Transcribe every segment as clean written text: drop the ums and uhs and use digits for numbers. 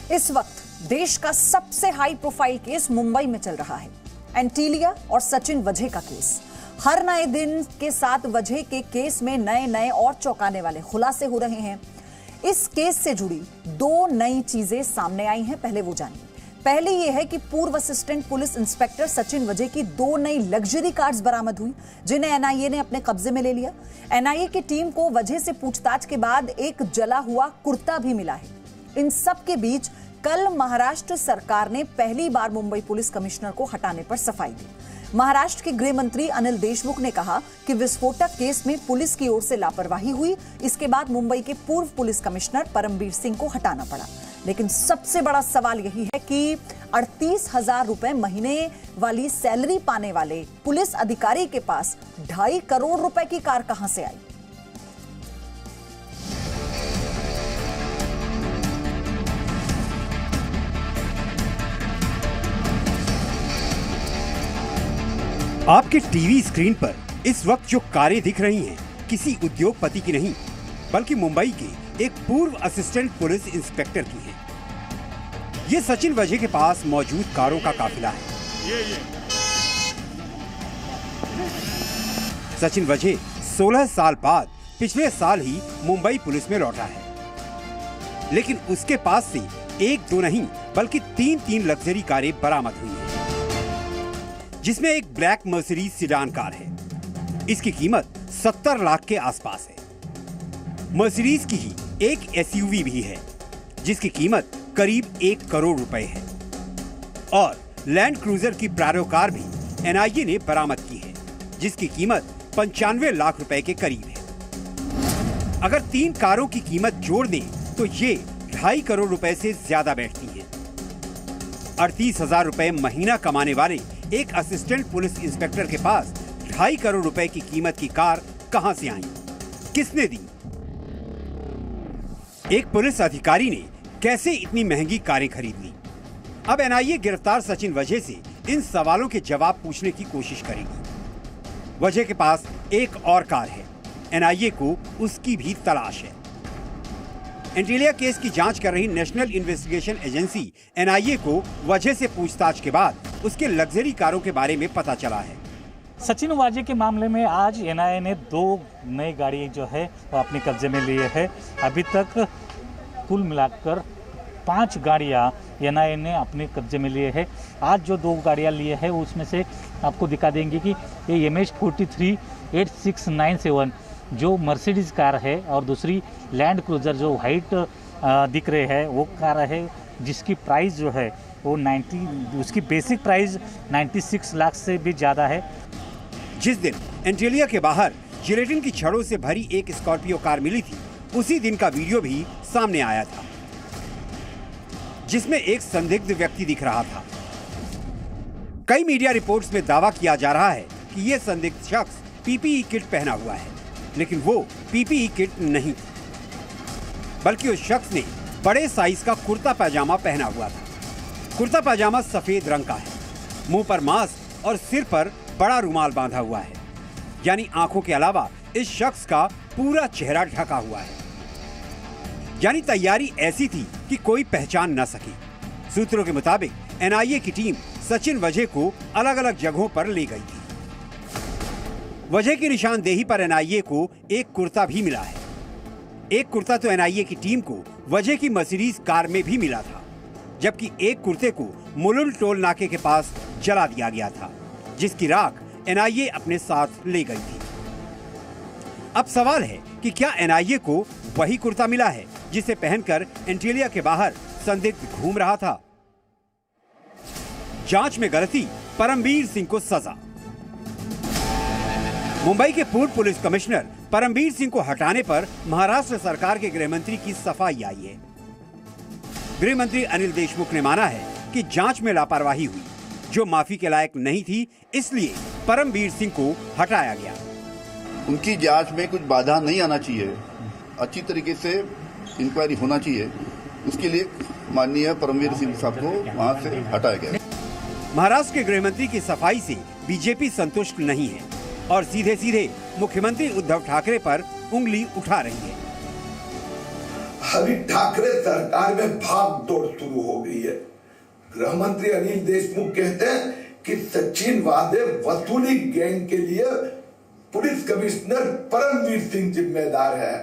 इस वक्त देश का सबसे हाई प्रोफाइल केस मुंबई में चल रहा है, एंटीलिया और सचिन वजह का केस। हर नए दिन के साथ वजह के केस में नए नए और चौंकाने वाले खुलासे हो रहे हैं। इस केस से जुड़ी दो नई चीजें सामने आई हैं, पहले वो जानिए। पहले यह है कि पूर्व असिस्टेंट पुलिस इंस्पेक्टर सचिन वजह की दो नई लग्जरी कार्स बरामद हुई, जिन्हें एनआईए ने अपने कब्जे में ले लिया। एनआईए की टीम को वजह से पूछताछ के बाद एक जला हुआ कुर्ता भी मिला है। इन सब के बीच कल महाराष्ट्र सरकार ने पहली बार मुंबई पुलिस कमिश्नर को हटाने पर सफाई दी। महाराष्ट्र के गृह मंत्री अनिल देशमुख ने कहा कि विस्फोटक केस में पुलिस की ओर से लापरवाही हुई। इसके बाद मुंबई के पूर्व पुलिस कमिश्नर परमबीर सिंह को हटाना पड़ा। लेकिन सबसे बड़ा सवाल यही है कि 38,000 रुपए महीने वाली सैलरी पाने वाले पुलिस अधिकारी के पास 2.5 करोड़ रुपए की कार कहां से आई। आपके टीवी स्क्रीन पर इस वक्त जो कारें दिख रही हैं, किसी उद्योगपति की नहीं, बल्कि मुंबई के एक पूर्व असिस्टेंट पुलिस इंस्पेक्टर की हैं। ये सचिन वजह के पास मौजूद कारों का काफिला है। सचिन वजह 16 साल बाद पिछले साल ही मुंबई पुलिस में लौटा है, लेकिन उसके पास से एक दो नहीं बल्कि 3 लग्जरी कारें बरामद हुई हैं, जिसमें एक ब्लैक मर्सिडीज सिडान कार है। इसकी कीमत 70 लाख के आसपास है। मर्सिडीज की ही एक एसयूवी भी है, जिसकी कीमत करीब 1 करोड़ रुपए है। और लैंड क्रूजर की प्राडो कार भी एनआईए ने बरामद की है, जिसकी कीमत 95 लाख रुपए के करीब है। अगर 3 कारों की कीमत जोड़ दें तो ये 2.5 करोड़ रुपए से ज्यादा बैठती है। 38,000 रुपए महीना कमाने वाले एक असिस्टेंट पुलिस इंस्पेक्टर के पास 2.5 करोड़ रुपए की कीमत की कार कहां से आई, किसने दी? एक पुलिस अधिकारी ने कैसे इतनी महंगी कारें खरीद ली? अब एनआईए गिरफ्तार सचिन वजह से इन सवालों के जवाब पूछने की कोशिश करेगी। वजह के पास एक और कार है, एनआईए को उसकी भी तलाश है। एंटीलिया केस की जांच कर रही नेशनल इन्वेस्टिगेशन एजेंसी एनआईए को वजह से पूछताछ के बाद उसके लग्जरी कारों के बारे में पता चला है। सचिन वाजे के मामले में आज एनआईए ने 2 नई गाड़ी जो है वो अपने कब्जे में लिए है। अभी तक कुल मिलाकर 5 गाड़ियाँ एनआईए ने अपने कब्जे में लिए है। आज जो 2 गाड़ियाँ लिए हैं उसमें से आपको दिखा देंगे कि ये MH43 8697 जो मर्सिडीज कार है और दूसरी लैंड क्रूजर जो वाइट दिख रहे हैं वो कार है, जिसकी प्राइस जो है वो उसकी बेसिक प्राइस 96 लाख से भी ज़्यादा है। जिस दिन एंटीलिया के बाहर जिलेटिन की छड़ों से भरी एक स्कॉर्पियो कार मिली थी, उसी दिन का वीडियो भी सामने आया था, जिसमें एक संदिग्ध व्यक्ति दिख रहा था। कई मीडिया रिपोर्ट्स में दावा किया जा रहा है कि यह संदिग्ध शख्स पीपीई किट पहना हुआ है, लेकिन वो पीपीई किट नहीं थी, बल्कि उस शख्स ने बड़े साइज का कुर्ता पैजामा पहना हुआ था। कुर्ता पैजामा सफेद रंग का है, मुंह पर मास्क और सिर पर बड़ा रुमाल बांधा हुआ है, यानी आंखों के अलावा इस शख्स का पूरा चेहरा ढका हुआ है। यानी तैयारी ऐसी थी कि कोई पहचान न सके। सूत्रों के मुताबिक एनआईए की टीम सचिन वजह को अलग अलग जगहों पर ले गई थी। वजह की निशानदेही पर एनआईए को एक कुर्ता भी मिला है। एक कुर्ता तो एनआईए की टीम को वजह की मर्सिडीज कार में भी मिला था, जबकि एक कुर्ते को मुलुंड टोल नाके के पास जला दिया गया था, जिसकी राख एनआईए अपने साथ ले गई थी। अब सवाल है कि क्या एनआईए को वही कुर्ता मिला है जिसे पहनकर एंटीलिया के बाहर संदिग्ध घूम रहा था? जांच में गलती, परमबीर सिंह को सजा। मुंबई के पूर्व पुलिस कमिश्नर परमबीर सिंह को हटाने पर महाराष्ट्र सरकार के गृह मंत्री की सफाई आई है। गृह मंत्री अनिल देशमुख ने माना है कि जांच में लापरवाही हुई, जो माफी के लायक नहीं थी, इसलिए परमबीर सिंह को हटाया गया। उनकी जांच में कुछ बाधा नहीं आना चाहिए, अच्छी तरीके से इंक्वायरी होना चाहिए, उसके लिए माननीय परमबीर सिंह साहब को वहां से हटाया गया। महाराष्ट्र के गृह मंत्री की सफाई से बीजेपी संतुष्ट नहीं है और सीधे सीधे मुख्यमंत्री उद्धव ठाकरे पर उंगली उठा रही है। अभी ठाकरे सरकार में भाग दौड़ शुरू हो गई है। गृह मंत्री अनिल देशमुख कहते हैं कि सचिन वादे वसूली गैंग के लिए पुलिस कमिश्नर परमवीर सिंह जिम्मेदार है।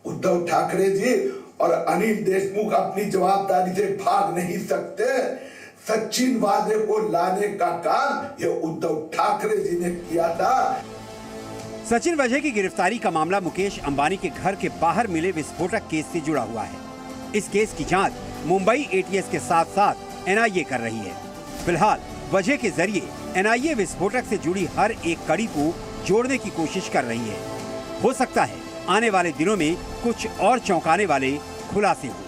उद्धव ठाकरे जी और अनिल देशमुख अपनी जवाबदारी से भाग नहीं सकते। सचिन वादे को लाने का काम ये उद्धव ठाकरे जी ने किया था। सचिन वाजे की गिरफ्तारी का मामला मुकेश अंबानी के घर के बाहर मिले विस्फोटक केस से जुड़ा हुआ है। इस केस की जांच मुंबई एटीएस के साथ साथ एनआईए कर रही है। फिलहाल वजह के जरिए एनआईए विस्फोटक से जुड़ी हर एक कड़ी को जोड़ने की कोशिश कर रही है। हो सकता है आने वाले दिनों में कुछ और चौंकाने वाले खुलासे हों।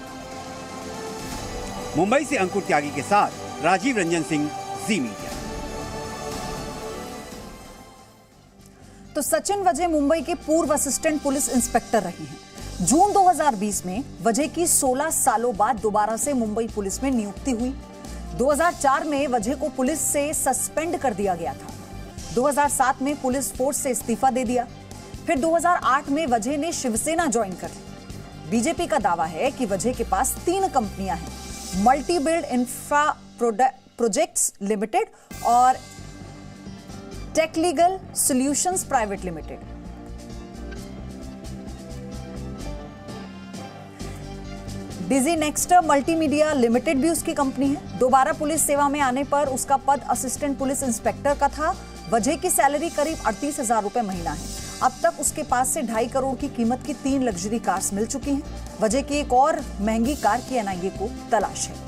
मुंबई से अंकुर त्यागी के साथ राजीव रंजन सिंह, जी मीडिया। तो सचिन वजह मुंबई के पूर्व असिस्टेंट पुलिस इंस्पेक्टर रहे हैं। जून 2020 में वजह की 16 सालों बाद दोबारा से मुंबई पुलिस में नियुक्ति हुई। 2004 में वजह को पुलिस से सस्पेंड कर दिया गया था। 2007 में पुलिस फोर्स से इस्तीफा दे दिया। फिर 2008 में वजह ने शिवसेना ज्वाइन कर ली। बीजेपी का दावा है कि वजह के पास 3 कंपनियां हैं, multi build infra projects limited और tech legal solutions private limited. Digi Nexter multimedia limited भी उसकी कंपनी है। दोबारा पुलिस सेवा में आने पर उसका पद असिस्टेंट पुलिस इंस्पेक्टर का था। वजह की सैलरी करीब 38,000 रुपए महीना है। अब तक उसके पास से 2.5 करोड़ की कीमत की 3 लग्जरी कार्स मिल चुकी हैं। वजह की एक और महंगी कार की एनआईए को तलाश है।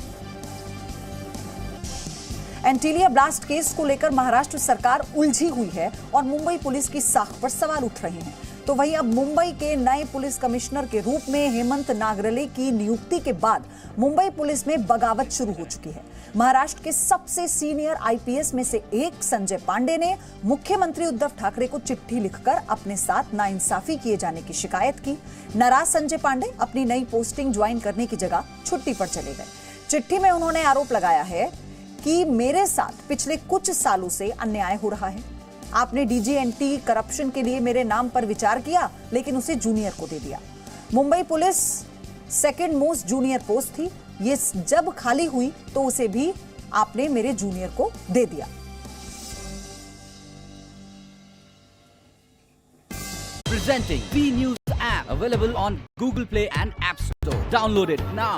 एंटीलिया ब्लास्ट केस को लेकर महाराष्ट्र सरकार उलझी हुई है और मुंबई पुलिस की साख पर सवाल उठ रहे हैं। तो वहीं अब मुंबई के नए पुलिस कमिश्नर के रूप में हेमंत नागरले की नियुक्ति के बाद मुंबई पुलिस में बगावत शुरू हो चुकी है। महाराष्ट्र के सबसे सीनियर आईपीएस में से एक संजय पांडे ने मुख्यमंत्री उद्धव ठाकरे को चिट्ठी लिखकर अपने साथ नाइंसाफी किए जाने की शिकायत की। नाराज संजय पांडे अपनी नई पोस्टिंग ज्वाइन करने की जगह छुट्टी पर चले गए। चिट्ठी में उन्होंने आरोप लगाया है कि मेरे साथ पिछले कुछ सालों से अन्याय हो रहा है। आपने डीजीएनटी करप्शन के लिए मेरे नाम पर विचार किया, लेकिन उसे जूनियर को दे दिया। Mumbai police second most junior post थी। ये जब खाली हुई तो उसे भी आपने मेरे जूनियर को दे दिया। Presenting B News app available on Google Play and App Store. Download it now.